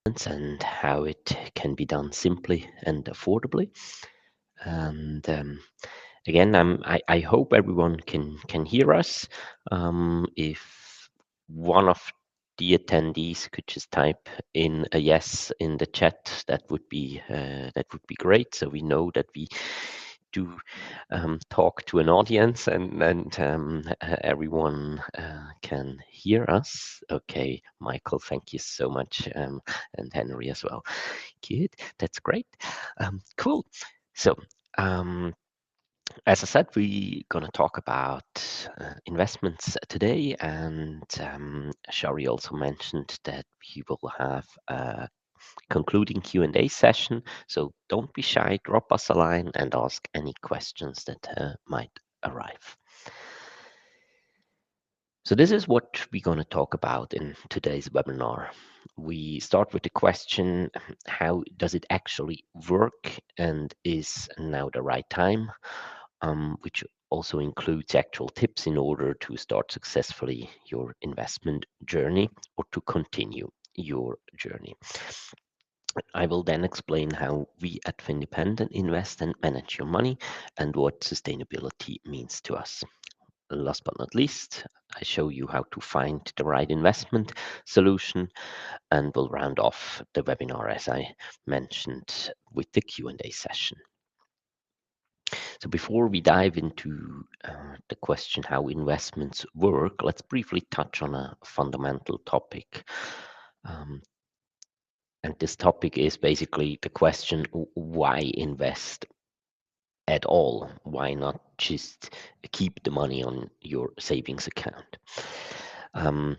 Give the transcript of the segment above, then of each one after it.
and how it can be done simply and affordably. And again, I hope everyone can hear us. If one of the attendees could just type in a yes in the chat, that would be great. So we know that we do talk to an audience and everyone can hear us. Okay, Michael, thank you so much, and Henry as well. Good, that's great. Cool. So. Um, as I said, we're going to talk about investments today, and Shari also mentioned that we will have a concluding Q&A session. So don't be shy, drop us a line and ask any questions that might arrive. So this is what we're going to talk about in today's webinar. We start with the question, how does it actually work, and is now the right time? Which also includes actual tips in order to start successfully your investment journey or to continue your journey. I will then explain how we at Findependent invest and manage your money and what sustainability means to us. Last but not least, I show you how to find the right investment solution, and we'll round off the webinar, as I mentioned, with the Q&A session. So before we dive into the question how investments work, let's briefly touch on a fundamental topic. Um, and this topic is basically the question, why invest at all? Why not just keep the money on your savings account? Um,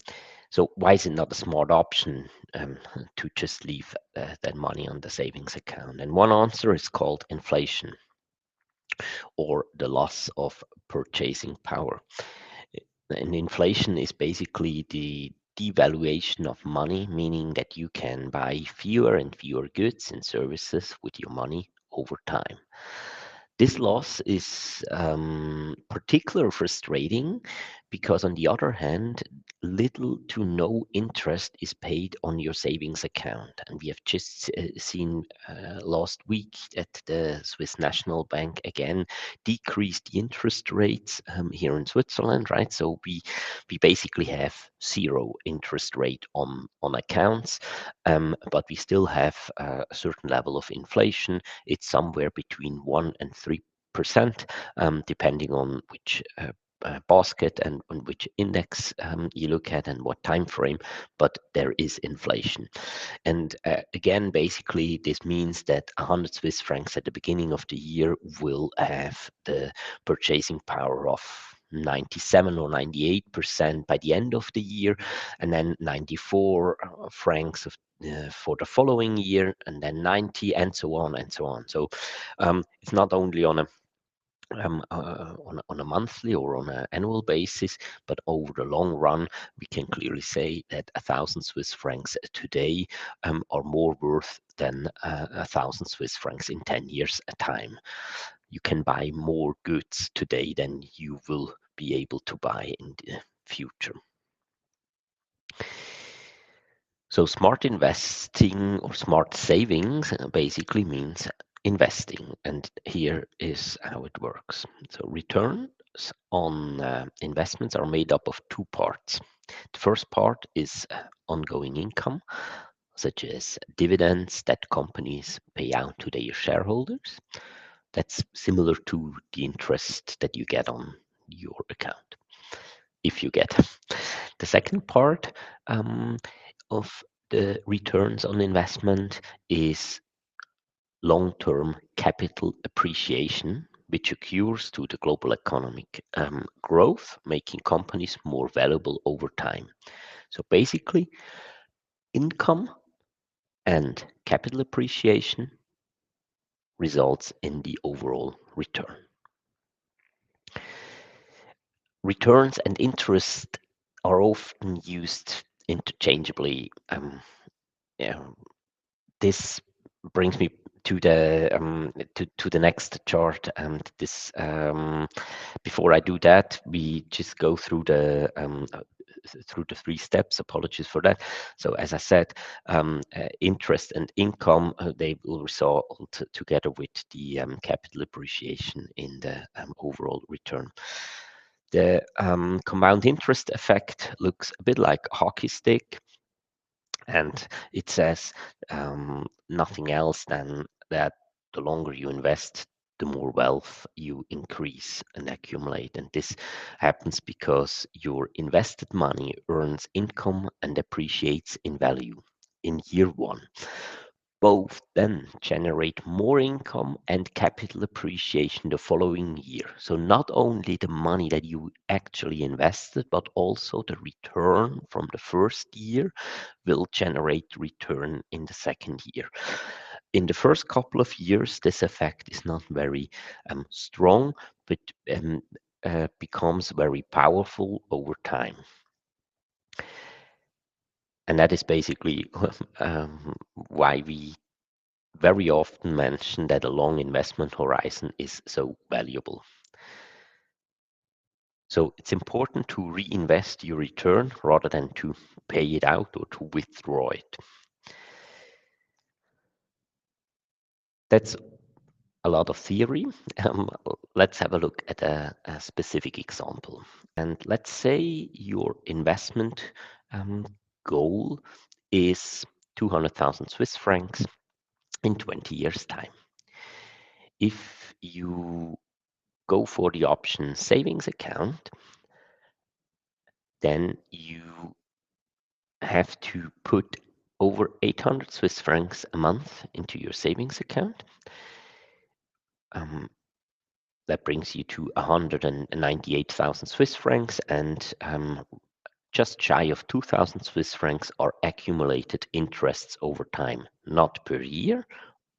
so why is it not a smart option to just leave that money on the savings account? And one answer is called inflation, or the loss of purchasing power. And inflation is basically the devaluation of money, meaning that you can buy fewer and fewer goods and services with your money over time. This loss is particularly frustrating because, on the other hand, little to no interest is paid on your savings account. And we have just seen last week that the Swiss National Bank again decreased the interest rates here in Switzerland, right? So we basically have zero interest rate on accounts, but we still have a certain level of inflation. It's somewhere between 1 and 3%, depending on which basket and on which index you look at and what time frame, but there is inflation. And again, basically, this means that 100 Swiss francs at the beginning of the year will have the purchasing power of 97 or 98% by the end of the year, and then 94 francs for the following year, and then 90, and so on and so on. So it's not only on a monthly or on an annual basis, but over the long run, we can clearly say that 1,000 Swiss francs today are more worth than 1,000 Swiss francs in 10 years at time. You can buy more goods today than you will be able to buy in the future. So smart investing or smart savings basically means investing, and here is how it works. So returns on investments are made up of two parts. The first part is ongoing income, such as dividends that companies pay out to their shareholders. That's similar to the interest that you get on your account, if you get. The second part of the returns on investment is long-term capital appreciation, which occurs to the global economic growth, making companies more valuable over time. So basically, income and capital appreciation results in the overall return. Returns and interest are often used interchangeably. Yeah, this brings me to the next chart, and this before I do that, we just go through the three steps. Apologies for that. So as I said, interest and income, they will result together with the capital appreciation in the overall return. The compound interest effect looks a bit like a hockey stick, and it says nothing else than that the longer you invest, the more wealth you increase and accumulate. And this happens because your invested money earns income and appreciates in value in year one. Both then generate more income and capital appreciation the following year. So not only the money that you actually invested, but also the return from the first year will generate return in the second year. In the first couple of years, this effect is not very strong, but becomes very powerful over time. And that is basically why we very often mention that a long investment horizon is so valuable. So it's important to reinvest your return rather than to pay it out or to withdraw it. That's a lot of theory. Let's have a look at a specific example. And let's say your investment goal is 200,000 Swiss francs in 20 years' time. If you go for the option savings account, then you have to put over 800 Swiss francs a month into your savings account. That brings you to 198,000 Swiss francs, and just shy of 2,000 Swiss francs are accumulated interests over time, not per year,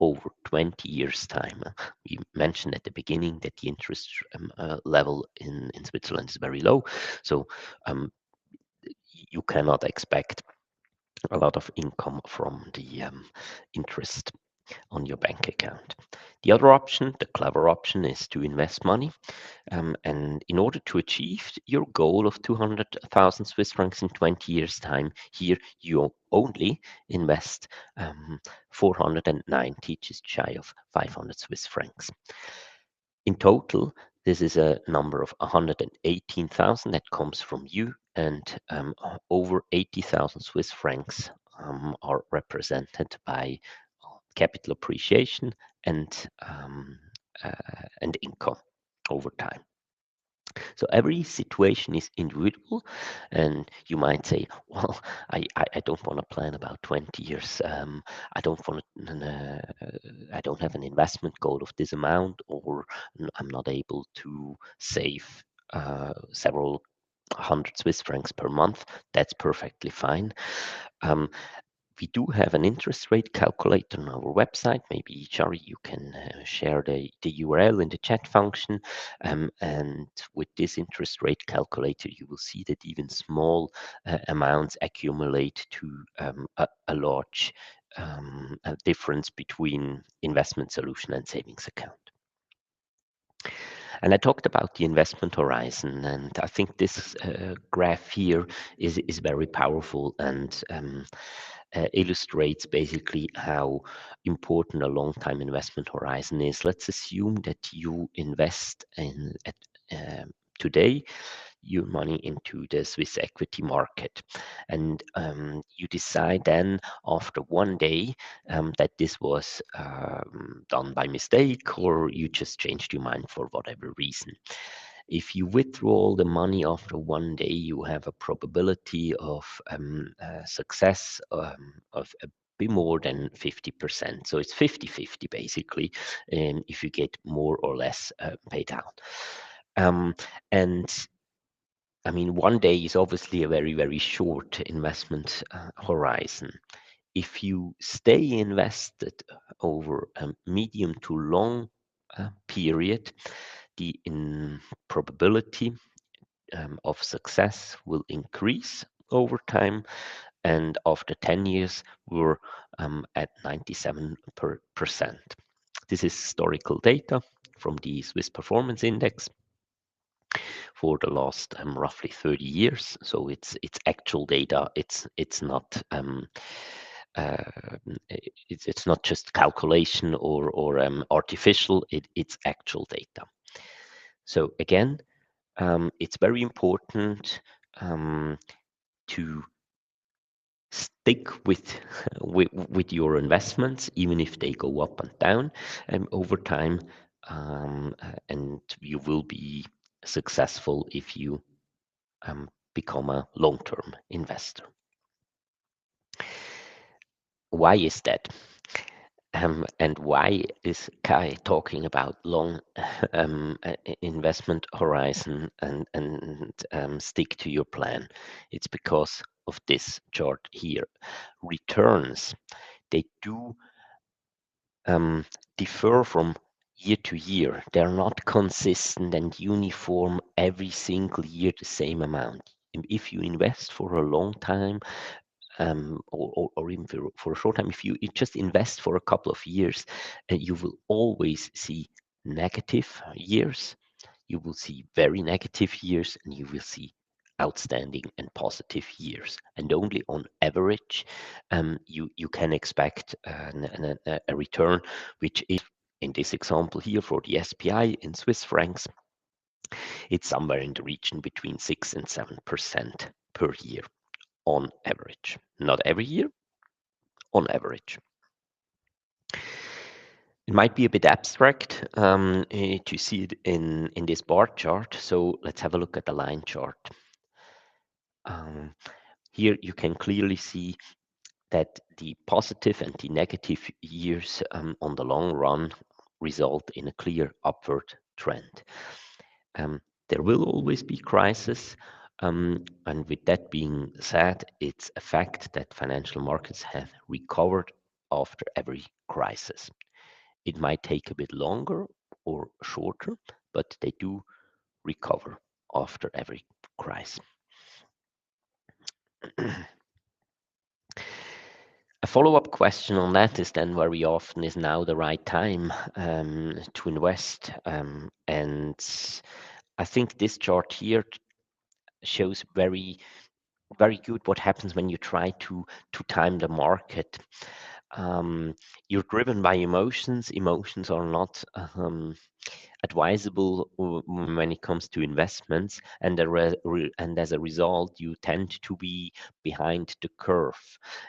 over 20 years' time. We mentioned at the beginning that the interest level in Switzerland is very low, so you cannot expect a lot of income from the interest on your bank account. The other option, the clever option, is to invest money. And in order to achieve your goal of 200,000 Swiss francs in 20 years' time, here you only invest 490, just shy of 500 Swiss francs. In total, this is a number of 118,000 that comes from you, and over 80,000 Swiss francs are represented by capital appreciation and income over time. So every situation is individual, and you might say, "Well, I don't want to plan about 20 years. I don't want to. I don't have an investment goal of this amount, or I'm not able to save several hundred Swiss francs per month." That's perfectly fine. We do have an interest rate calculator on our website. Maybe, Shari, you can share the URL in the chat function. And with this interest rate calculator, you will see that even small amounts accumulate to a large difference between investment solution and savings account. And I talked about the investment horizon, and I think this graph here is very powerful and illustrates basically how important a long-time investment horizon is. Let's assume that you invest today your money into the Swiss equity market, and you decide then after one day that this was done by mistake, or you just changed your mind for whatever reason. If you withdraw all the money after one day, you have a probability of success of a bit more than 50%. So it's 50-50 basically, if you get more or less paid out. And I mean, one day is obviously a very, very short investment horizon. If you stay invested over a medium to long period, the probability of success will increase over time, and after 10 years, we're at 97%. This is historical data from the Swiss Performance Index for the last roughly 30 years. So it's actual data. It's not uh, it's not just calculation or artificial. It's actual data. So again, it's very important to stick with your investments, even if they go up and down over time, and you will be successful if you become a long-term investor. Why is that? And why is Kai talking about long investment horizon and stick to your plan? It's because of this chart here. Returns, they do differ from year to year. They're not consistent and uniform every single year the same amount. If you invest for a long time, or even for a short time, if you just invest for a couple of years, you will always see negative years, you will see very negative years, and you will see outstanding and positive years. And only on average, you can expect a return, which is, in this example here for the SPI in Swiss francs, it's somewhere in the region between 6 and 7% per year on average. Not every year, on average. It might be a bit abstract to see it in this bar chart. So let's have a look at the line chart. Here you can clearly see that the positive and the negative years on the long run result in a clear upward trend. There will always be crisis, and with that being said, it's a fact that financial markets have recovered after every crisis. It might take a bit longer or shorter, but they do recover after every crisis. A follow-up question on that is then very often, is now the right time to invest? And I think this chart here shows very good what happens when you try to time the market. You're driven by emotions. Emotions are not advisable when it comes to investments, and as a result, you tend to be behind the curve.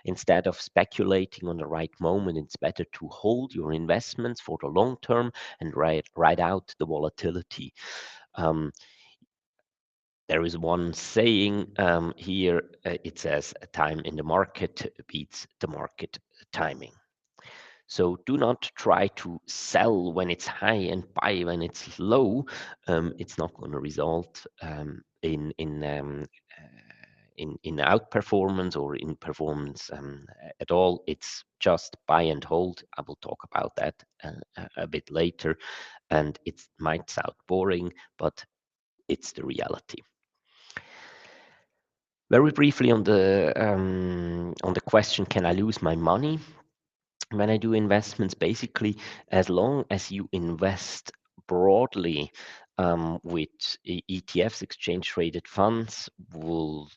Instead of speculating on the right moment, it's better to hold your investments for the long term and ride out the volatility. There is one saying here, it says, "A time in the market beats the market timing." So do not try to sell when it's high and buy when it's low. It's not going to result in outperformance or in performance at all. It's just buy and hold. I will talk about that a bit later, and it might sound boring, but it's the reality. Very briefly on the question, can I lose my money when I do investments? Basically, as long as you invest broadly with ETFs, exchange traded funds, we'll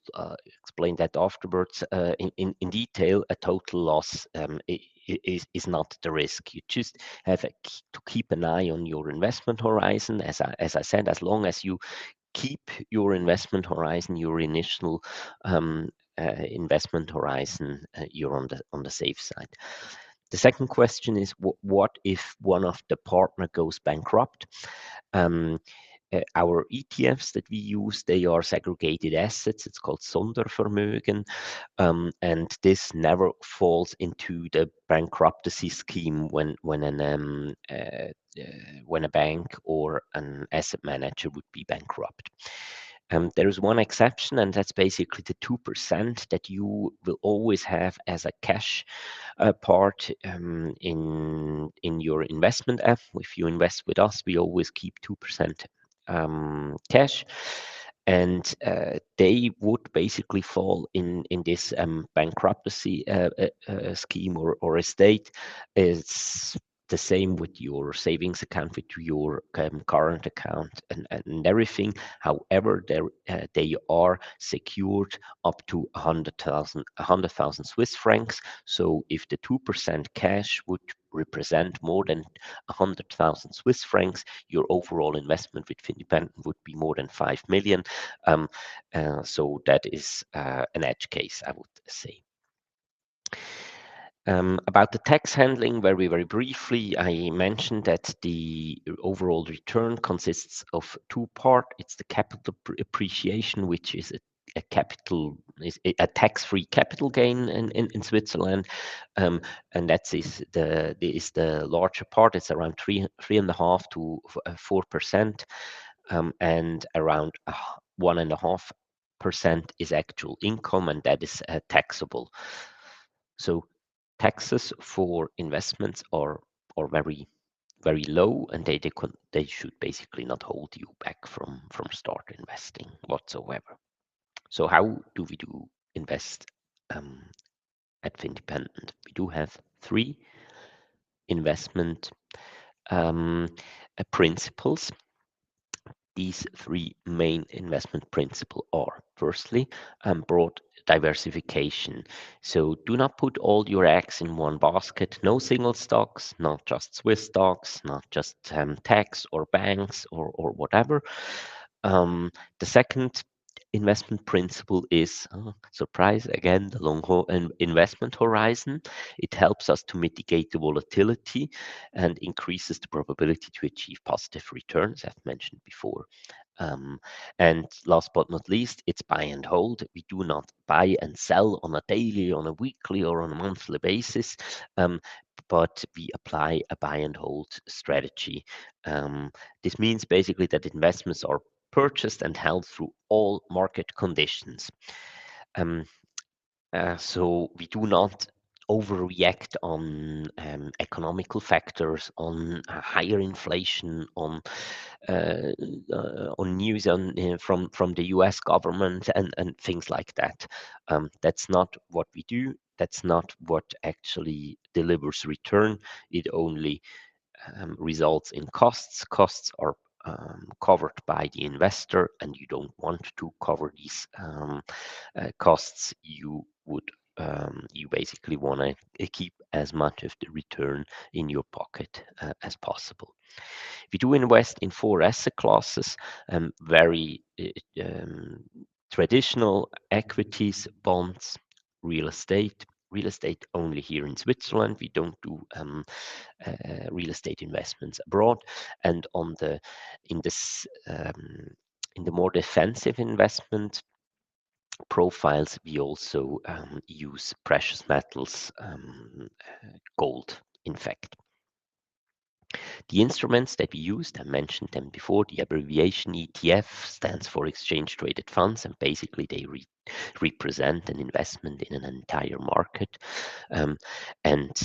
explain that afterwards in detail. A total loss is not the risk. You just have to keep an eye on your investment horizon. As I said, as long as you keep your investment horizon, your initial investment horizon, you're on the safe side. The second question is, what if one of the partner goes bankrupt? Our ETFs that we use, they are segregated assets. It's called Sondervermögen, and this never falls into the bankruptcy scheme when a bank or an asset manager would be bankrupt. There is one exception, and that's basically the 2% that you will always have as a cash part in your investment app. If you invest with us, we always keep 2% cash. and they would basically fall in this bankruptcy scheme or estate. It's the same with your savings account, with your current account, and everything. However, they are secured up to 100,000 Swiss francs. So if the 2% cash would represent more than 100,000 Swiss francs, your overall investment with Findependent would be more than 5 million. So that is an edge case, I would say. About the tax handling, very, very briefly, I mentioned that the overall return consists of two parts. It's the capital appreciation, which is a tax-free capital gain in Switzerland, and that is the larger part. It's around 3.5 to 4%, and around 1.5% is actual income, and that is taxable. So taxes for investments are very, very low, and they should basically not hold you back from start investing whatsoever. So how do we invest at Findependent? We do have three investment principles. These three main investment principles are: firstly, broad diversification. So do not put all your eggs in one basket. No single stocks, not just Swiss stocks, not just tax or banks or whatever. The second investment principle is, surprise again, the investment horizon. It helps us to mitigate the volatility and increases the probability to achieve positive returns, as mentioned before. And last but not least, it's buy and hold. We do not buy and sell on a daily, on a weekly, or on a monthly basis, but we apply a buy and hold strategy. This means basically that investments are purchased and held through all market conditions. So we do not overreact on economical factors, on higher inflation, on news from the U.S. government and things like that. That's not what we do. That's not what actually delivers return. It only results in costs. Costs are covered by the investor, and you don't want to cover these costs. You basically want to keep as much of the return in your pocket as possible. We do invest in four asset classes, very traditional: equities, bonds, real estate. Real estate only here in Switzerland. We don't do real estate investments abroad. And in this in the more defensive investment profiles, we also use precious metals, gold, in fact. The instruments that we used, I mentioned them before. The abbreviation ETF stands for Exchange Traded Funds, and basically they represent an investment in an entire market. And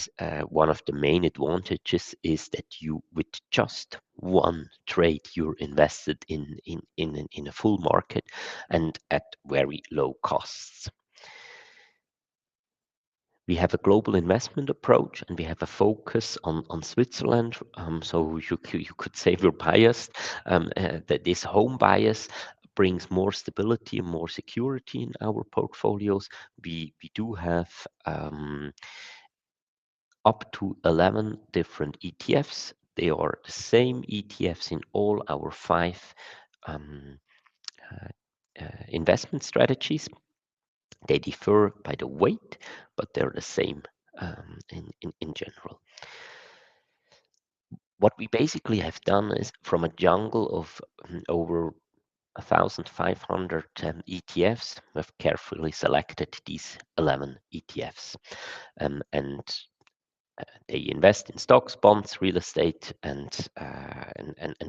one of the main advantages is that you, with just one trade, you're invested in a full market and at very low costs. We have a global investment approach, and we have a focus on Switzerland. So you could say we're biased. That this home bias brings more stability and more security in our portfolios. We do have up to 11 different ETFs. They are the same ETFs in all our five investment strategies. They differ by the weight, but they're the same in general. What we basically have done is, from a jungle of over 1,500 ETFs, we've carefully selected these 11 ETFs, and they invest in stocks, bonds, real estate, and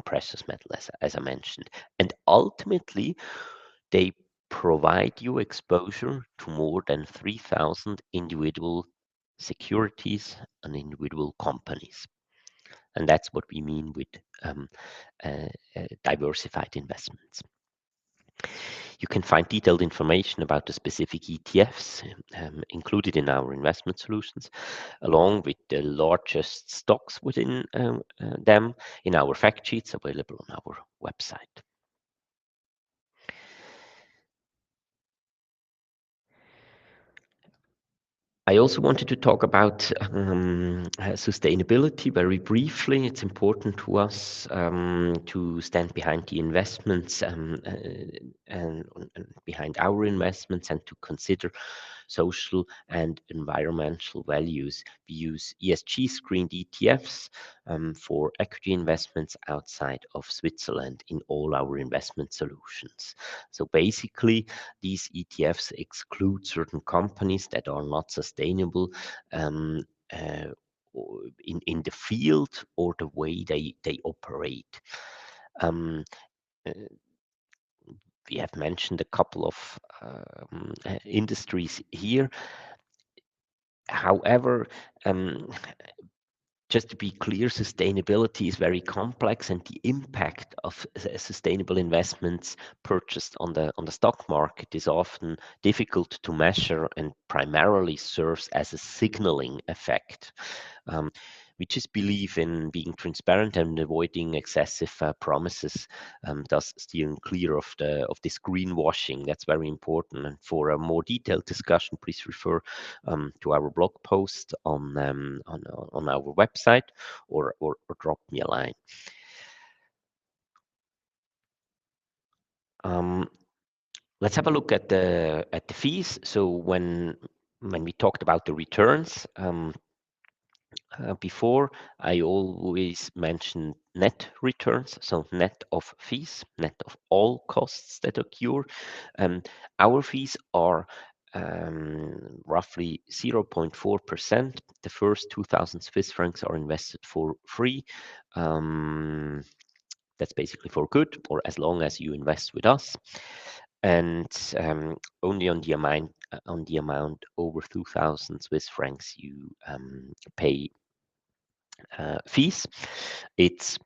precious metals, as I mentioned. And ultimately, they provide you exposure to more than 3,000 individual securities and individual companies. And that's what we mean with diversified investments. You can find detailed information about the specific ETFs included in our investment solutions, along with the largest stocks within them in our fact sheets available on our website. I also wanted to talk about sustainability very briefly. It's important to us to stand behind the investments and behind our investments and to consider social and environmental values. We use ESG screened ETFs for equity investments outside of Switzerland in all our investment solutions. So basically, these ETFs exclude certain companies that are not sustainable um, uh, in the field or the way they operate. Um, uh, we have mentioned a couple of industries here. However, just to be clear, sustainability is very complex, and the impact of sustainable investments purchased on the stock market is often difficult to measure and primarily serves as a signaling effect. We just believe in being transparent and avoiding excessive promises, thus steering clear of this greenwashing. That's very important. And for a more detailed discussion, please refer to our blog post on our website or drop me a line. Let's have a look at the fees. So when we talked about the returns, before, I always mention net returns, so net of fees, net of all costs that occur. Our fees are roughly 0.4%. The first 2,000 Swiss francs are invested for free. That's basically for good, or as long as you invest with us. And only on the amount over 2,000 Swiss francs you pay fees. It's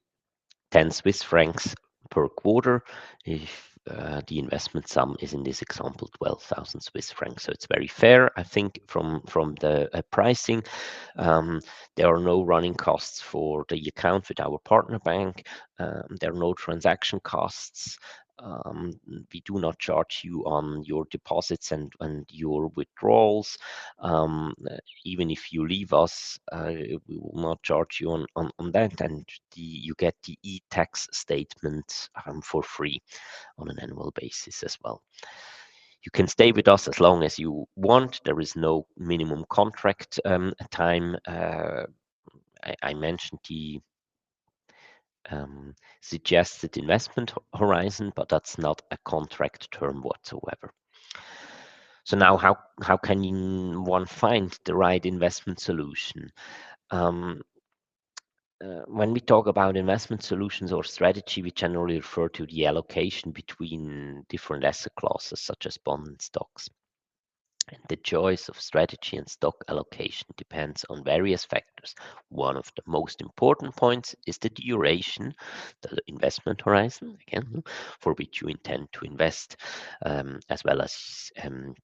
10 Swiss francs per quarter if the investment sum is in this example 12,000 Swiss francs. So it's very fair, I think, from the pricing. There are no running costs for the account with our partner bank. There are no transaction costs. We do not charge you on your deposits and your withdrawals. Even if you leave us, we will not charge you on that, and you get the e-tax statement for free on an annual basis as well. You can stay with us as long as you want. There is no minimum contract time. I mentioned the suggested investment horizon, but that's not a contract term whatsoever. So now, how can one find the right investment solution? When we talk about investment solutions or strategy, we generally refer to the allocation between different asset classes, such as bonds and stocks. And the choice of strategy and stock allocation depends on various factors. One of the most important points is the duration, the investment horizon, again, for which you intend to invest, as well as and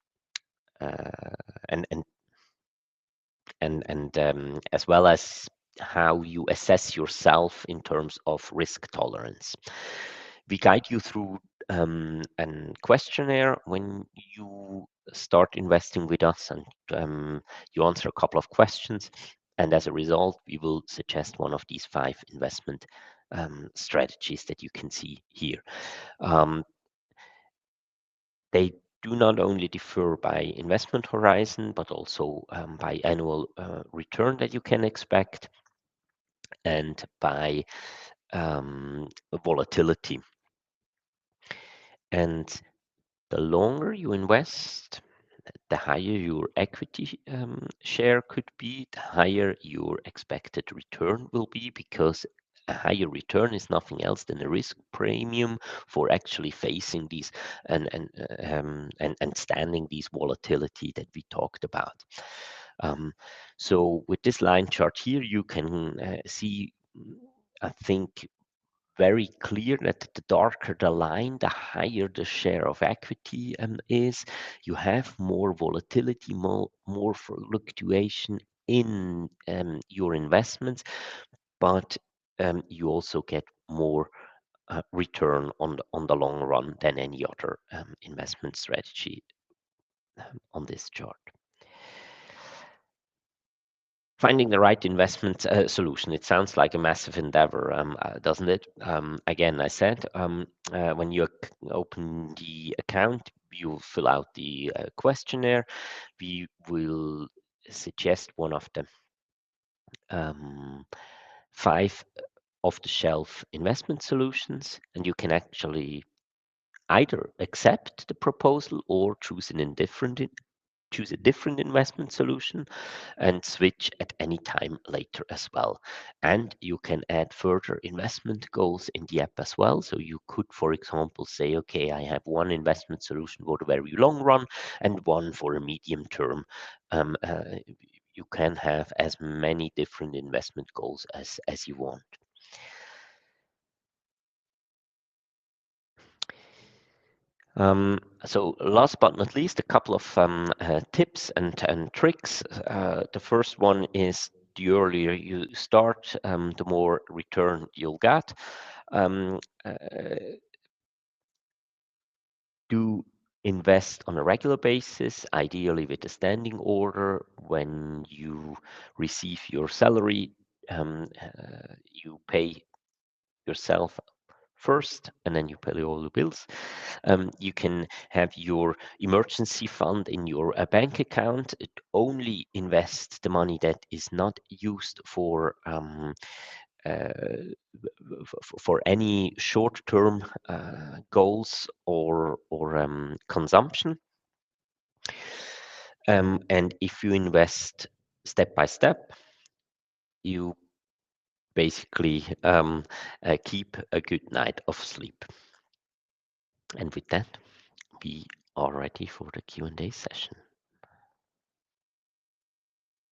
as well as how you assess yourself in terms of risk tolerance. We guide you through a questionnaire when you start investing with us, and you answer a couple of questions. And as a result, we will suggest one of these 5 investment strategies that you can see here. They do not only differ by investment horizon, but also by annual return that you can expect and by volatility. And the longer you invest, the higher your equity share could be, the higher your expected return will be, because a higher return is nothing else than a risk premium for actually facing these and standing these volatility that we talked about. So with this line chart here, you can see, I think, very clear that the darker the line, the higher the share of equity is. You have more volatility, more fluctuation in your investments, but you also get more return on the long run than any other investment strategy on this chart. Finding the right investment solution. It sounds like a massive endeavor, doesn't it? Again, I said when you open the account, you fill out the questionnaire. We will suggest one of the 5 off-the-shelf investment solutions, and you can actually either accept the proposal or choose a different investment solution and switch at any time later as well. And you can add further investment goals in the app as well. So you could, for example, say, okay, I have one investment solution for the very long run and one for a medium term. You can have as many different investment goals as you want. So last but not least, a couple of tips and tricks. The first one is the earlier you start, the more return you'll get. Um, uh, do invest on a regular basis, ideally with a standing order. When you receive your salary, you pay yourself first, and then you pay all the bills. You can have your emergency fund in your bank account. It only invests the money that is not used uh, for any short-term goals or consumption. And if you invest step by step, you basically keep a good night of sleep. And with that, we are ready for the Q&A session.